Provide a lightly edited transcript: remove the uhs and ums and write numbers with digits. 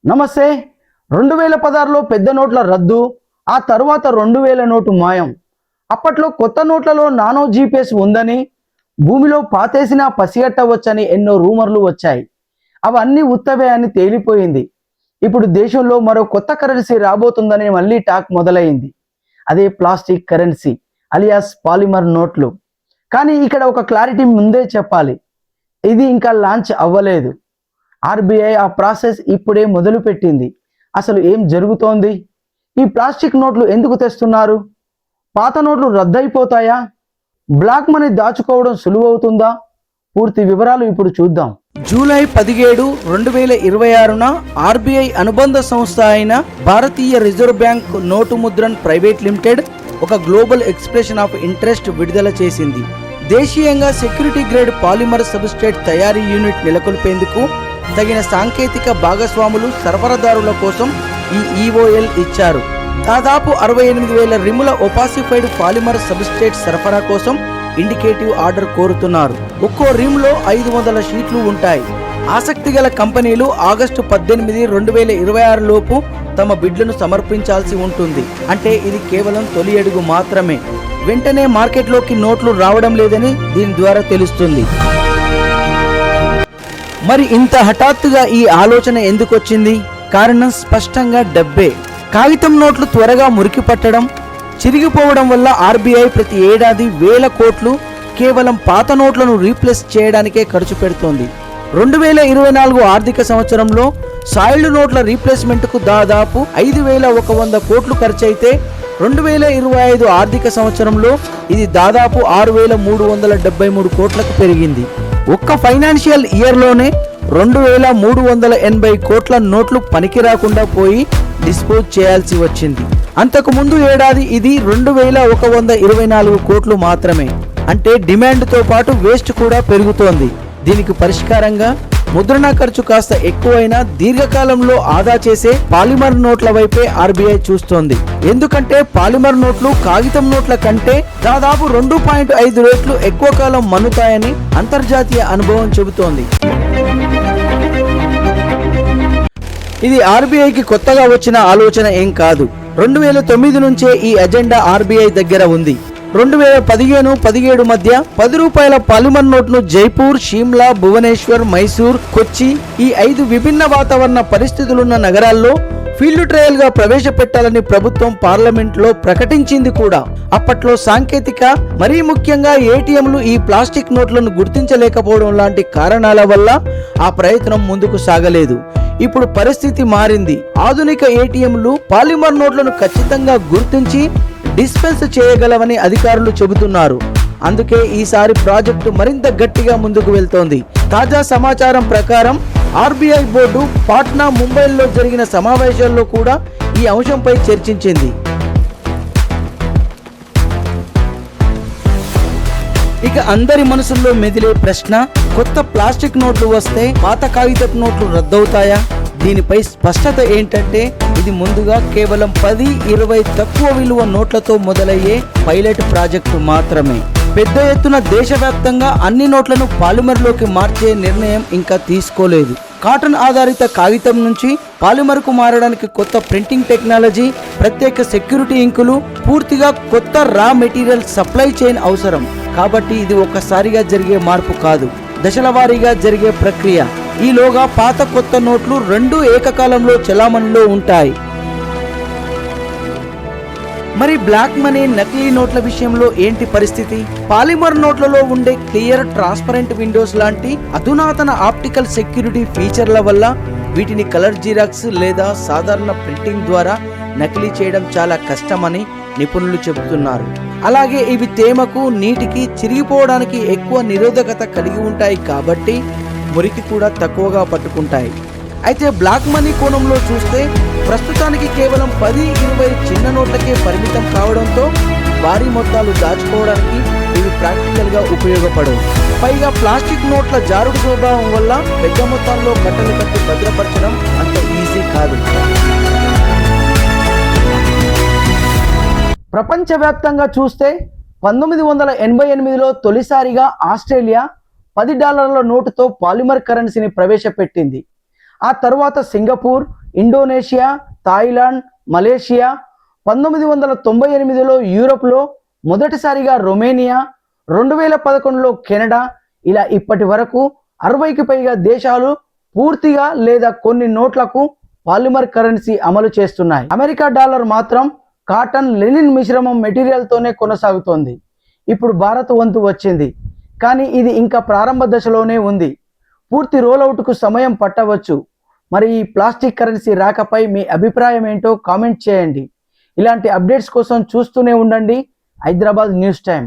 నమస్తే. 2016లో పెద్ద నోట్ల రద్దు, ఆ తర్వాత 2000 నోటు మాయం. అప్పట్లో కొత్త నోట్లలో నానో జీపీఎస్ ఉందని, భూమిలో పాతేసినా పసిగట్టవచ్చని ఎన్నో రూమర్లు వచ్చాయి. అవన్నీ ఉత్తవే అని తేలిపోయింది. ఇప్పుడు దేశంలో మరో కొత్త కరెన్సీ రాబోతుందని మళ్ళీ టాక్ మొదలైంది. అదే ప్లాస్టిక్ కరెన్సీ అలియాస్ పాలిమర్ నోట్లు. కానీ ఇక్కడ ఒక క్లారిటీ ముందే చెప్పాలి, ఇది ఇంకా లాంచ్ అవ్వలేదు. ఆర్బీఐ ఆ ప్రాసెస్ ఇప్పుడే మొదలుపెట్టింది. అసలు ఏం జరుగుతోంది? ఈ ప్లాస్టిక్ నోట్లు ఎందుకు తెస్తున్నారు? పాత నోట్లు రద్దయిపోతాయా? బ్లాక్ మనీ దాచుకోవడం సులువవుతుందా? పూర్తి వివరాలు ఇప్పుడు చూద్దాం. జూలై 17, 2026న ఆర్బీఐ అనుబంధ సంస్థ అయిన భారతీయ రిజర్వ్ బ్యాంక్ నోటు ముద్రన్ ప్రైవేట్ లిమిటెడ్ ఒక గ్లోబల్ ఎక్స్ప్రెషన్ ఆఫ్ ఇంట్రెస్ట్ విడుదల చేసింది. దేశీయంగా సెక్యూరిటీ గ్రేడ్ పాలిమర్ సబ్స్ట్రేట్ తయారీ యూనిట్ నెలకొల్పేందుకు తగిన సాంకేతిక భాగస్వాములు సరఫరాదారుల కోసం ఈ ఈఓఎల్ ఇచ్చారు. దాదాపు 68,000 రిముల ఒపాసిఫైడ్ పాలిమర్ సబ్స్ట్రేట్ సరఫరా కోసం ఇండికేటివ్ ఆర్డర్ కోరుతున్నారు. ఒక్కో రిమ్లో 500 షీట్లు ఉంటాయి. ఆసక్తి గల కంపెనీలు ఆగస్టు 18, 2026 లోపు తమ బిడ్లను సమర్పించాల్సి ఉంటుంది. అంటే ఇది కేవలం తొలి అడుగు మాత్రమే. వెంటనే మార్కెట్లోకి నోట్లు రావడం లేదని దీని ద్వారా తెలుస్తుంది. మరి ఇంత హఠాత్తుగా ఈ ఆలోచన ఎందుకు వచ్చింది? కారణం స్పష్టంగా డబ్బే. కాగితం నోట్లు త్వరగా మురికి పట్టడం, చిరిగిపోవడం వల్ల ఆర్బీఐ ప్రతి ఏడాది 1000 కోట్లు కేవలం పాత నోట్లను రీప్లేస్ చేయడానికే ఖర్చు పెడుతోంది. 2024 ఆర్థిక సంవత్సరంలో సాయిల్డ్ నోట్ల రీప్లేస్మెంట్కు దాదాపు 5,100 కోట్లు ఖర్చయితే 2025 ఆర్థిక సంవత్సరంలో ఇది దాదాపు 6,373 కోట్లకు పెరిగింది. ఒక్క ఫైనాన్షియల్ ఇయర్లోనే 2,380 కోట్ల నోట్లు పనికి రాకుండా పోయి డిస్పోజ్ చేయాల్సి వచ్చింది. అంతకు ముందు ఏడాది ఇది 2,124 కోట్లు మాత్రమే. అంటే డిమాండ్తో పాటు వేస్ట్ కూడా పెరుగుతోంది. దీనికి పరిష్కారంగా ముద్రణ ఖర్చు కాస్త ఎక్కువైనా దీర్ఘకాలంలో ఆదా చేసే పాలిమర్ నోట్ల వైపే ఆర్బీఐ చూస్తోంది. ఎందుకంటే పాలిమర్ నోట్లు కాగితం నోట్ల కంటే దాదాపు 2.5 రెట్లు ఎక్కువ కాలం మన్నుతాయని అంతర్జాతీయ అనుభవం చెబుతోంది. ఇది ఆర్బీఐకి కొత్తగా వచ్చిన ఆలోచన ఏం కాదు. 2009 నుంచే ఈ ఎజెండా ఆర్బీఐ దగ్గర ఉంది. 2015-17 మధ్య 10 రూపాయల పాలిమర్ నోట్ను జైపూర్, షిమ్లా, భువనేశ్వర్, మైసూర్, కొచ్చి ఈ 5 విభిన్న వాతావరణ పరిస్థితులున్న నగరాల్లో ఫీల్డ్ ట్రయల్ గా ప్రవేశపెట్టాలని ప్రభుత్వం పార్లమెంట్లో ప్రకటించింది కూడా. అప్పట్లో సాంకేతిక, మరీ ముఖ్యంగా ఏటీఎంలు ఈ ప్లాస్టిక్ నోట్లను గుర్తించలేకపోవడం లాంటి కారణాల వల్ల ఆ ప్రయత్నం ముందుకు సాగలేదు. ఇప్పుడు పరిస్థితి మారింది. ఆధునిక ఏటీఎంలు పాలిమర్ నోట్లను ఖచ్చితంగా గుర్తించి డిస్పెన్స్ చేయగలవని అధికారులు చెబుతున్నారు. అందుకే ఈసారి ప్రాజెక్టు మరింత గట్టిగా ముందుకు వెళ్తోంది. తాజా సమాచారం ప్రకారం ఆర్బీఐ బోర్డు పాట్నా, ముంబైలో జరిగిన సమావేశాల్లో కూడా ఈ అంశంపై చర్చించింది. ఇక అందరి మనసుల్లో మెదిలే ప్రశ్న, కొత్త ప్లాస్టిక్ నోట్లు వస్తే పాత కాగితపు నోట్లు రద్దవుతాయా? దీనిపై స్పష్టత ఏంటంటే ఇది ముందుగా కేవలం 10-20 తక్కువ విలువ నోట్లతో మొదలయ్యే పైలట్ ప్రాజెక్టు మాత్రమే. పెద్ద ఎత్తున దేశవ్యాప్తంగా అన్ని నోట్లను పాలిమర్లోకి మార్చే నిర్ణయం ఇంకా తీసుకోలేదు. కాటన్ ఆధారిత కాగితం నుంచి పాలిమర్కు మారడానికి కొత్త ప్రింటింగ్ టెక్నాలజీ, ప్రత్యేక సెక్యూరిటీ ఇంకులు, పూర్తిగా కొత్త రా మెటీరియల్ సప్లై చైన్ అవసరం. కాబట్టి ఇది ఒక్కసారిగా జరిగే మార్పు కాదు, దశల వారీగా జరిగే ప్రక్రియ. ఈలోగా పాత కొత్త నోట్లు రెండూ ఏకకాలంలో చలామణిలో ఉంటాయి. మరి బ్లాక్ మనీ, నకిలీ నోట్ల విషయంలో ఏంటి పరిస్థితి? పాలిమర్ నోట్లలో ఉండే క్లియర్, ట్రాన్స్పరెంట్ విండోస్ లాంటి అధునాతన ఆప్టికల్ సెక్యూరిటీ ఫీచర్ల వల్ల వీటిని కలర్ జిరాక్స్ లేదా సాధారణ ప్రింటింగ్ ద్వారా నకిలీ చేయడం చాలా కష్టమని నిపుణులు చెబుతున్నారు. అలాగే ఇవి తేమకు, నీటికి, చిరిగిపోవడానికి ఎక్కువ నిరోధకత కలిగి ఉంటాయి కాబట్టి మురికి కూడా తక్కువగా పట్టుకుంటాయి. అయితే బ్లాక్ మనీ కోణంలో చూస్తే ప్రస్తుతానికి కేవలం 10-20 చిన్న నోట్లకే పరిమితం కావడంతో భారీ మొత్తాలు దాచుకోవడానికి ఇవి ప్రాక్టికల్గా ఉపయోగపడవు. పైగా ప్లాస్టిక్ నోట్ల జారుడు స్వభావం వల్ల పెద్ద మొత్తాల్లో కట్టలు కట్టి భద్రపరచడం అంత ఈజీ కాదు. ప్రపంచవ్యాప్తంగా చూస్తే 1988లో తొలిసారిగా ఆస్ట్రేలియా $10 నోటుతో పాలిమర్ కరెన్సీని ప్రవేశపెట్టింది. ఆ తర్వాత సింగపూర్, ఇండోనేషియా, థాయిలాండ్, మలేషియా, 1998లో యూరోప్లో, మొదటిసారిగా రొమేనియా, 2011లో కెనడా, ఇలా ఇప్పటి వరకు 60కి పైగా దేశాలు పూర్తిగా లేదా కొన్ని నోట్లకు పాలిమర్ కరెన్సీ అమలు చేస్తున్నాయి. అమెరికా డాలర్ మాత్రం కాటన్ లెనిన్ మిశ్రమం మెటీరియల్తోనే కొనసాగుతోంది. ఇప్పుడు భారత్ వంతు వచ్చింది, కానీ ఇది ఇంకా ప్రారంభ దశలోనే ఉంది. పూర్తి రోల్అవుట్కు సమయం పట్టవచ్చు. మరి ఈ ప్లాస్టిక్ కరెన్సీ రాకపై మీ అభిప్రాయం ఏంటో కామెంట్ చేయండి. ఇలాంటి అప్డేట్స్ కోసం చూస్తూనే ఉండండి హైదరాబాద్ న్యూస్ టైం.